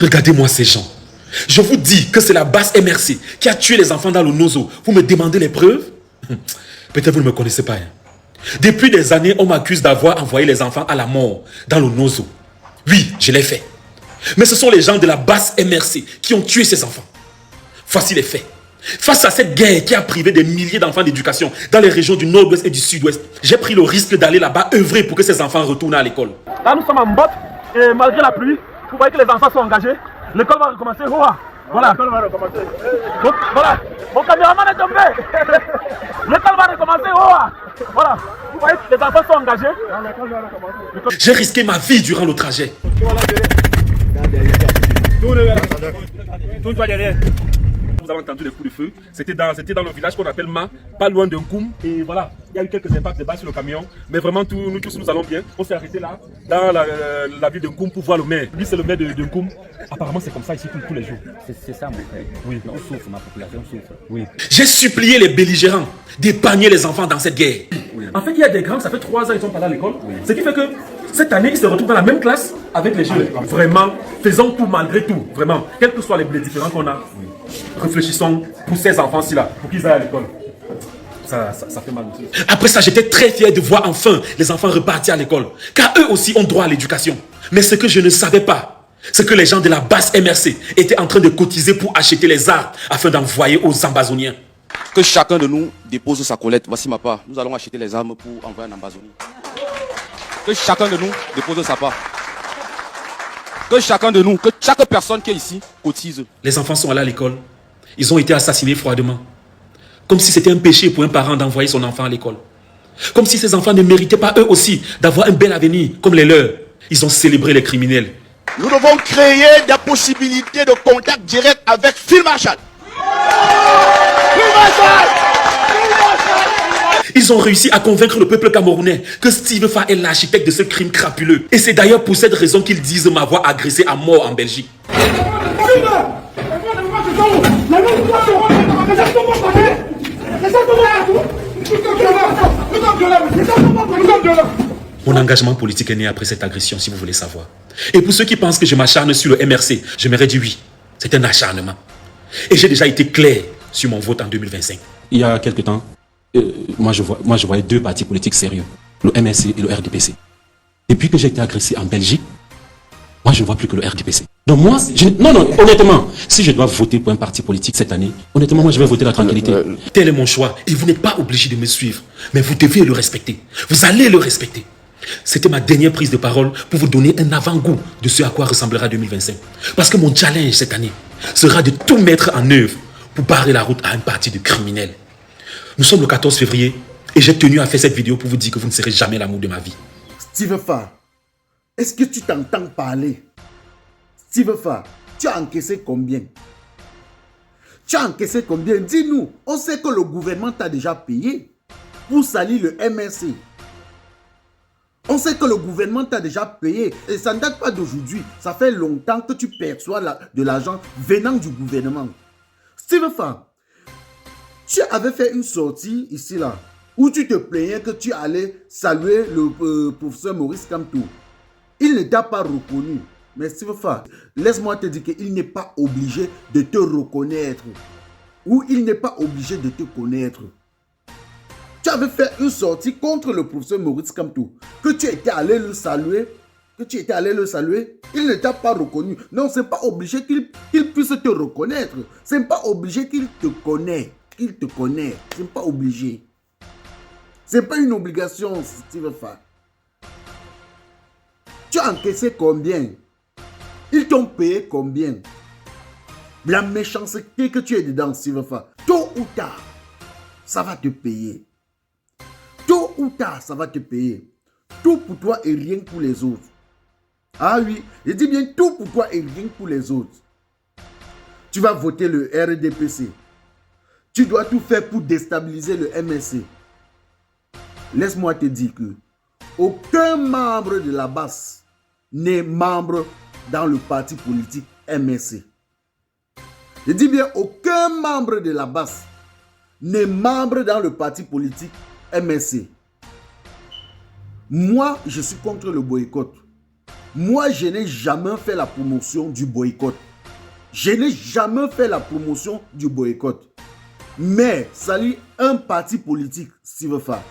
Regardez-moi ces gens. Je vous dis que c'est la basse MRC qui a tué les enfants dans le Nozo. Vous me demandez les preuves? Peut-être vous ne me connaissez pas. Depuis des années, on m'accuse d'avoir envoyé les enfants à la mort dans le Nozo. Oui, je l'ai fait. Mais ce sont les gens de la basse MRC qui ont tué ces enfants. Voici les faits. Face à cette guerre qui a privé des milliers d'enfants d'éducation dans les régions du nord-ouest et du sud-ouest, j'ai pris le risque d'aller là-bas œuvrer pour que ces enfants retournent à l'école. Là, nous sommes en botte et malgré la pluie, vous voyez que les enfants sont engagés. L'école va recommencer. Voilà. L'école va recommencer. Donc, voilà. Mon caméraman est tombé. L'école va recommencer. Voilà. Vous voyez que les enfants sont engagés. J'ai risqué ma vie durant le trajet. Tourne-toi derrière. Vous avez entendu les coups de feu. C'était dans le village qu'on appelle Ma, pas loin de Nkoum. Et voilà, il y a eu quelques impacts de balles sur le camion. Mais vraiment, nous tous, nous allons bien. On s'est arrêté là, dans la ville de Nkoum pour voir le maire. Lui, c'est le maire de Nkoum. Apparemment, c'est comme ça ici tous les jours. C'est ça, mon frère. Oui. On souffre, ma population souffre. Oui. J'ai supplié les belligérants d'épargner les enfants dans cette guerre. Oui. En fait, il y a des grands, ça fait 3 ans qu'ils sont pas à l'école. Oui. Ce qui fait que cette année, ils se retrouvent dans la même classe avec les jeunes. Vraiment, faisons tout malgré tout. Vraiment, quels que soient les différents qu'on a. Oui. Réfléchissons pour ces enfants-ci là, pour qu'ils aillent à l'école. Ça fait mal aussi. Après ça, j'étais très fier de voir enfin les enfants repartir à l'école. Car eux aussi ont droit à l'éducation. Mais ce que je ne savais pas, c'est que les gens de la basse MRC étaient en train de cotiser pour acheter les armes afin d'envoyer aux Ambazoniens. Que chacun de nous dépose sa collecte. Voici ma part. Nous allons acheter les armes pour envoyer en Ambazonie. Que chacun de nous dépose sa part. Que chacun de nous, que chaque personne qui est ici cotise. Les enfants sont allés à l'école. Ils ont été assassinés froidement. Comme si c'était un péché pour un parent d'envoyer son enfant à l'école. Comme si ces enfants ne méritaient pas eux aussi d'avoir un bel avenir comme les leurs. Ils ont célébré les criminels. Nous devons créer des possibilités de contact direct avec Phil Marshall. Phil Marshall! Ils ont réussi à convaincre le peuple camerounais que Steve Fa est l'architecte de ce crime crapuleux. Et c'est d'ailleurs pour cette raison qu'ils disent m'avoir agressé à mort en Belgique. Mon engagement politique est né après cette agression, si vous voulez savoir. Et pour ceux qui pensent que je m'acharne sur le MRC, je m'aurais dit oui, c'est un acharnement. Et j'ai déjà été clair sur mon vote en 2025. Il y a quelque temps, moi je voyais 2 partis politiques sérieux, le MRC et le RDPC. Depuis que j'ai été agressé en Belgique, moi je ne vois plus que le RDPC. Donc moi, honnêtement, si je dois voter pour un parti politique cette année, honnêtement, moi je vais voter la tranquillité. Tel est mon choix et vous n'êtes pas obligé de me suivre, mais vous devez le respecter. Vous allez le respecter. C'était ma dernière prise de parole pour vous donner un avant-goût de ce à quoi ressemblera 2025. Parce que mon challenge cette année sera de tout mettre en œuvre pour barrer la route à un parti de criminels. Nous sommes le 14 février et j'ai tenu à faire cette vidéo pour vous dire que vous ne serez jamais l'amour de ma vie. Steve Fa, est-ce que tu t'entends parler? Steve Fa, tu as encaissé combien? Tu as encaissé combien? Dis-nous. On sait que le gouvernement t'a déjà payé pour salir le MRC. On sait que le gouvernement t'a déjà payé et ça ne date pas d'aujourd'hui. Ça fait longtemps que tu perçois de l'argent venant du gouvernement. Steve Fa, tu avais fait une sortie ici là où tu te plaignais que tu allais saluer le professeur Maurice Kamto. Il ne t'a pas reconnu. Mais Steve Fa, laisse-moi te dire qu'il n'est pas obligé de te reconnaître. Ou il n'est pas obligé de te connaître. Tu avais fait une sortie contre le professeur Maurice Kamto. Que tu étais allé le saluer. Il ne t'a pas reconnu. Non, ce n'est pas obligé qu'il puisse te reconnaître. Ce n'est pas obligé qu'il te connaisse. Qu'il te connaît. Ce n'est pas obligé. Ce n'est pas une obligation, Steve Fa. Tu as encaissé combien? Ils t'ont payé combien? La méchanceté que tu es dedans, Steve Fa, tôt ou tard, ça va te payer. Tôt ou tard, ça va te payer. Tout pour toi et rien pour les autres. Ah oui, je dis bien tout pour toi et rien pour les autres. Tu vas voter le RDPC. Tu dois tout faire pour déstabiliser le MSC. Laisse-moi te dire que aucun membre de la base n'est membre dans le parti politique MSC. Je dis bien aucun membre de la base n'est membre dans le parti politique MSC. Moi, je suis contre le boycott. Moi, je n'ai jamais fait la promotion du boycott. Je n'ai jamais fait la promotion du boycott. Mais, salut un parti politique, Steve Fa.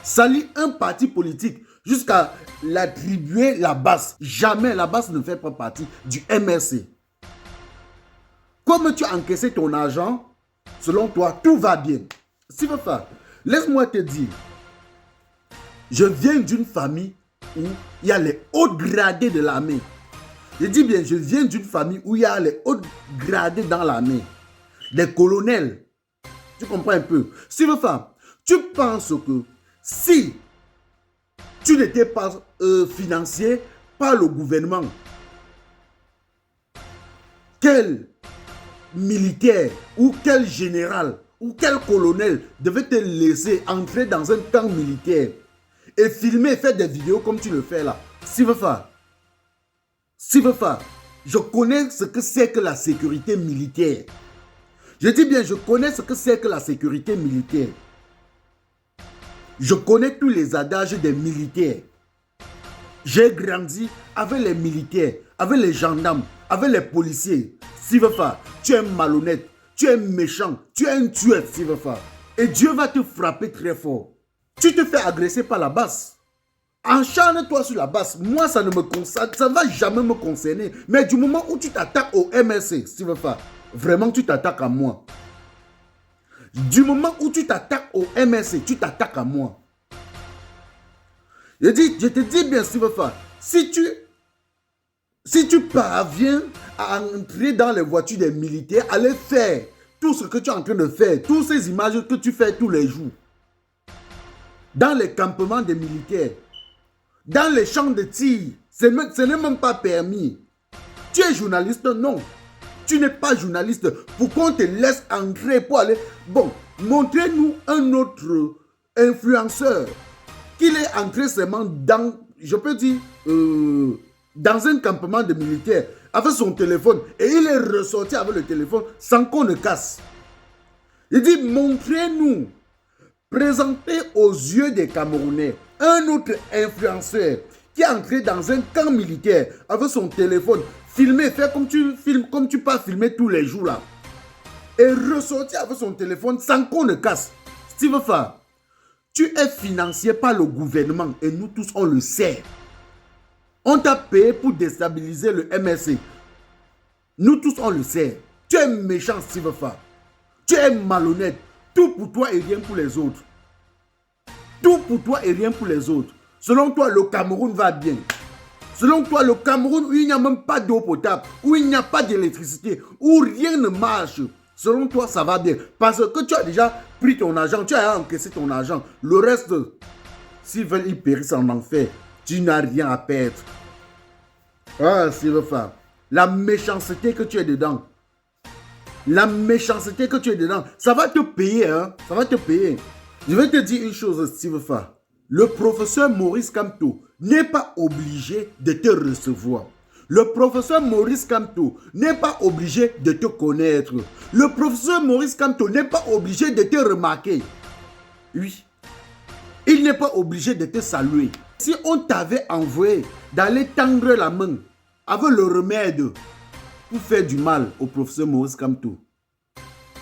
Salut un parti politique jusqu'à l'attribuer la base. Jamais la base ne fait pas partie du MRC. Comme tu as encaissé ton argent, selon toi, tout va bien. Steve Fa, laisse-moi te dire, je viens d'une famille où il y a les hauts gradés de l'armée. Je dis bien, je viens d'une famille où il y a les hauts gradés dans l'armée. Des colonels. Tu comprends un peu? Steve Fa, tu penses que si tu n'étais pas financé par le gouvernement, quel militaire ou quel général ou quel colonel devait te laisser entrer dans un camp militaire et filmer et faire des vidéos comme tu le fais là? Steve Fa, je connais ce que c'est que la sécurité militaire. Je dis bien, je connais ce que c'est que la sécurité militaire. Je connais tous les adages des militaires. J'ai grandi avec les militaires, avec les gendarmes, avec les policiers. Steve Fa, tu es malhonnête, tu es méchant, tu es un tueur, Steve Fa. Et Dieu va te frapper très fort. Tu te fais agresser par la basse. Encharne-toi sur la basse. Moi, ça ne me concerne, ça ne va jamais me concerner. Mais du moment où tu t'attaques au MRC, Steve Fa, vraiment tu t'attaques à moi. Du moment où tu t'attaques au MRC, tu t'attaques à moi. Je te dis bien, Steve Fa, si tu parviens à entrer dans les voitures des militaires, aller faire tout ce que tu es en train de faire, toutes ces images que tu fais tous les jours, dans les campements des militaires, dans les champs de tir, ce n'est même pas permis. Tu es journaliste? Non. Tu n'es pas journaliste. Pourquoi on te laisse entrer pour aller... Bon, montrez-nous un autre influenceur qu'il est entré seulement dans, je peux dire, dans un campement de militaires avec son téléphone et il est ressorti avec le téléphone sans qu'on ne casse. Il dit, montrez-nous, présentez aux yeux des Camerounais un autre influenceur qui est entré dans un camp militaire avec son téléphone, filmer, faire comme tu filmes, comme tu peux filmer tous les jours là, et ressortir avec son téléphone sans qu'on ne casse. Steve Fa, tu es financé par le gouvernement et nous tous on le sait. On t'a payé pour déstabiliser le MRC. Nous tous on le sait. Tu es méchant, Steve Fa. Tu es malhonnête. Tout pour toi et rien pour les autres. Tout pour toi et rien pour les autres. Selon toi, le Cameroun va bien. Selon toi, le Cameroun où il n'y a même pas d'eau potable, où il n'y a pas d'électricité, où rien ne marche. Selon toi, ça va bien. Parce que tu as déjà pris ton argent, tu as encaissé ton argent. Le reste, s'ils veulent, ils périssent en enfer. Tu n'as rien à perdre. Ah, Steve Fa, la méchanceté que tu es dedans. La méchanceté que tu es dedans, ça va te payer, hein. Ça va te payer. Je vais te dire une chose, Steve Fa. Le professeur Maurice Kamto n'est pas obligé de te recevoir. Le professeur Maurice Kamto n'est pas obligé de te connaître. Le professeur Maurice Kamto n'est pas obligé de te remarquer. Oui. Il n'est pas obligé de te saluer. Si on t'avait envoyé d'aller tendre la main avec le remède pour faire du mal au professeur Maurice Kamto,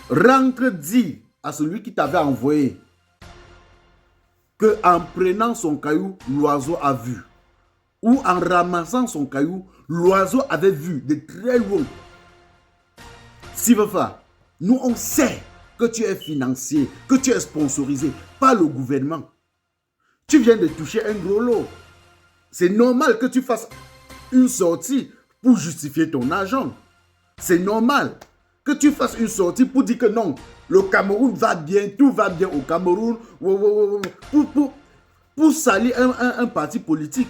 rentre, dis à celui qui t'avait envoyé qu'en prenant son caillou, l'oiseau a vu. Ou en ramassant son caillou, l'oiseau avait vu de très loin. Steve Fa, nous on sait que tu es financier, que tu es sponsorisé par le gouvernement. Tu viens de toucher un gros lot. C'est normal que tu fasses une sortie pour justifier ton argent. C'est normal que tu fasses une sortie pour dire que non, le Cameroun va bien, tout va bien au Cameroun, pour salir un parti politique.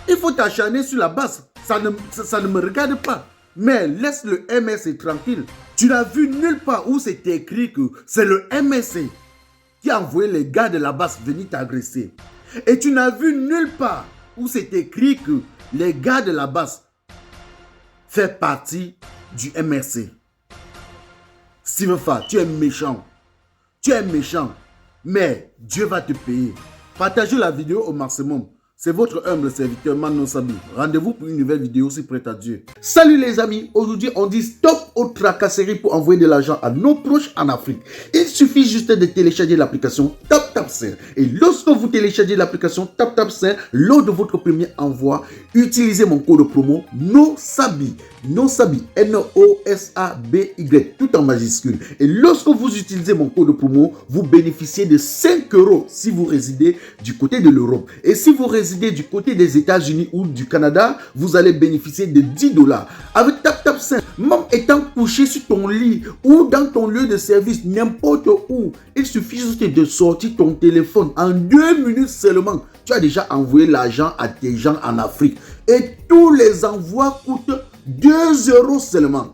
Il faut t'acharner sur la base. Ça ne me regarde pas. Mais laisse le MRC tranquille. Tu n'as vu nulle part où c'est écrit que c'est le MRC qui a envoyé les gars de la base venir t'agresser. Et tu n'as vu nulle part où c'est écrit que les gars de la base font partie du MRC. Steve Fa, tu es méchant. Tu es méchant. Mais Dieu va te payer. Partagez la vidéo au maximum. C'est votre humble serviteur Manon Sabi. Rendez-vous pour une nouvelle vidéo si prête à Dieu. Salut les amis, aujourd'hui on dit stop aux tracasseries pour envoyer de l'argent à nos proches en Afrique. Il suffit juste de télécharger l'application TapTapSend. Et lorsque vous téléchargez l'application TapTapSend, lors de votre premier envoi, utilisez mon code promo NOSABI. NOSABI, N-O-S-A-B-Y, tout en majuscule. Et lorsque vous utilisez mon code promo, vous bénéficiez de 5 € si vous résidez du côté de l'Europe. Et si vous résidez du côté des États-Unis ou du Canada, vous allez bénéficier de 10 $. Avec TapTapSend, même étant couché sur ton lit ou dans ton lieu de service, n'importe où, il suffit juste de sortir ton téléphone. En 2 minutes seulement, tu as déjà envoyé l'argent à tes gens en Afrique. Et tous les envois coûtent 2 € seulement.